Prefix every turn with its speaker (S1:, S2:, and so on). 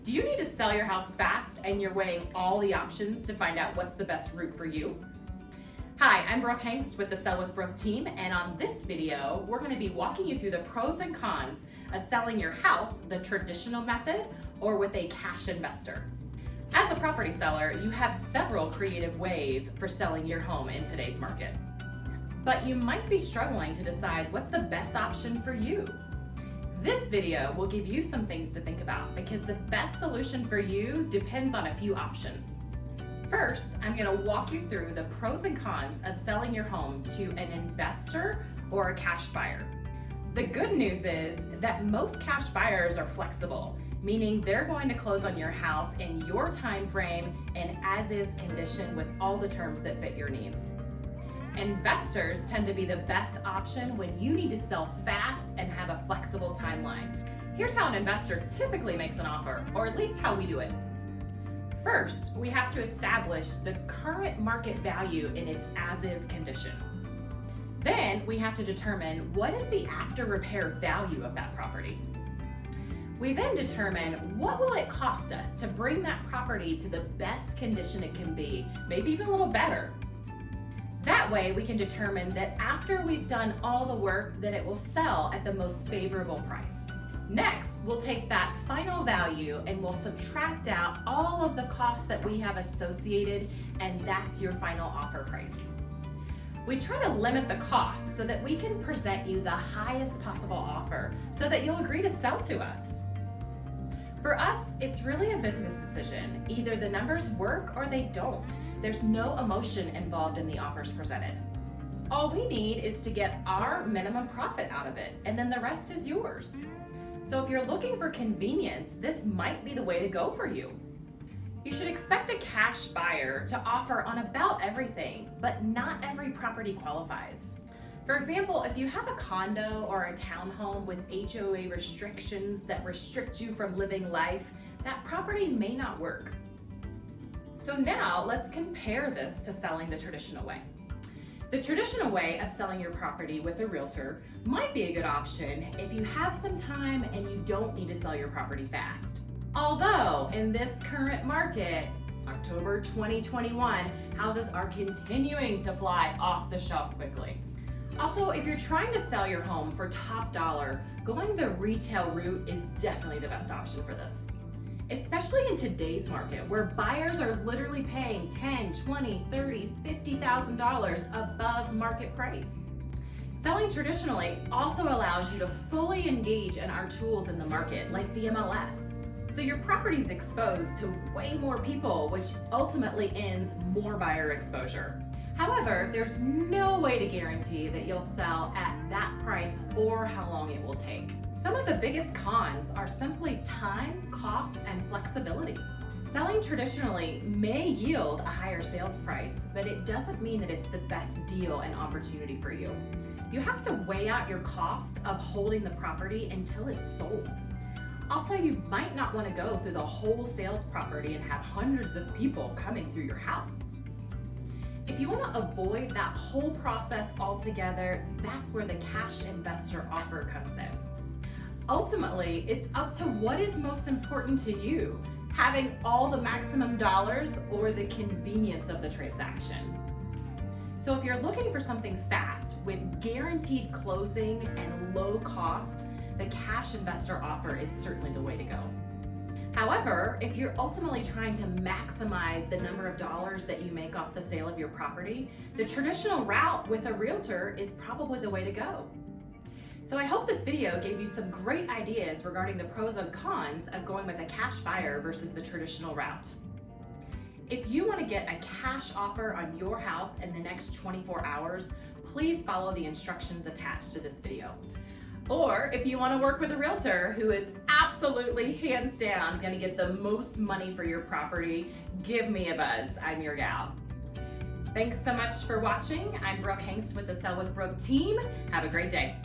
S1: Do you need to sell your house fast and you're weighing all the options to find out what's the best route for you? Hi, I'm Brooke Hengst with the Sell with Brooke team, and on this video, we're going to be walking you through the pros and cons of selling your house the traditional method or with a cash investor. As a property seller, you have several creative ways for selling your home in today's market. But you might be struggling to decide what's the best option for you. This video will give you some things to think about because the best solution for you depends on a few options. First, I'm going to walk you through the pros and cons of selling your home to an investor or a cash buyer. The good news is that most cash buyers are flexible, meaning they're going to close on your house in your time frame and as-is condition with all the terms that fit your needs. Investors tend to be the best option when you need to sell fast and have a flexible timeline. Here's how an investor typically makes an offer, or at least how we do it. First, we have to establish the current market value in its as-is condition. Then we have to determine what is the after repair value of that property. We then determine what will it cost us to bring that property to the best condition it can be, maybe even a little better. That way we can determine that after we've done all the work that it will sell at the most favorable price. Next, we'll take that final value and we'll subtract out all of the costs that we have associated, and that's your final offer price. We try to limit the costs so that we can present you the highest possible offer so that you'll agree to sell to us. For us, it's really a business decision. Either the numbers work or they don't. There's no emotion involved in the offers presented. All we need is to get our minimum profit out of it, and then the rest is yours. So if you're looking for convenience, this might be the way to go for you. You should expect a cash buyer to offer on about everything, but not every property qualifies. For example, if you have a condo or a townhome with HOA restrictions that restrict you from living life, that property may not work. So now let's compare this to selling the traditional way. The traditional way of selling your property with a realtor might be a good option if you have some time and you don't need to sell your property fast. Although in this current market, October 2021, houses are continuing to fly off the shelf quickly. Also, if you're trying to sell your home for top dollar, going the retail route is definitely the best option for this. Especially in today's market where buyers are literally paying $10,000, $20,000, $30,000, $50,000 above market price. Selling traditionally also allows you to fully engage in our tools in the market, like the MLS. So your property's exposed to way more people, which ultimately ends more buyer exposure. However, there's no way to guarantee that you'll sell at that price or how long it will take. Some of the biggest cons are simply time, cost, and flexibility. Selling traditionally may yield a higher sales price, but it doesn't mean that it's the best deal and opportunity for you. You have to weigh out your cost of holding the property until it's sold. Also, you might not want to go through the whole sales property and have hundreds of people coming through your house. If you want to avoid that whole process altogether, that's where the cash investor offer comes in. Ultimately, it's up to what is most important to you, having all the maximum dollars or the convenience of the transaction. So if you're looking for something fast with guaranteed closing and low cost, the cash investor offer is certainly the way to go. However, if you're ultimately trying to maximize the number of dollars that you make off the sale of your property, the traditional route with a realtor is probably the way to go. So I hope this video gave you some great ideas regarding the pros and cons of going with a cash buyer versus the traditional route. If you want to get a cash offer on your house in the next 24 hours, please follow the instructions attached to this video. Or if you want to work with a realtor who is absolutely hands down going to get the most money for your property, give me a buzz. I'm your gal. Thanks so much for watching. I'm Brooke Hengst with the Sell with Brooke team. Have a great day.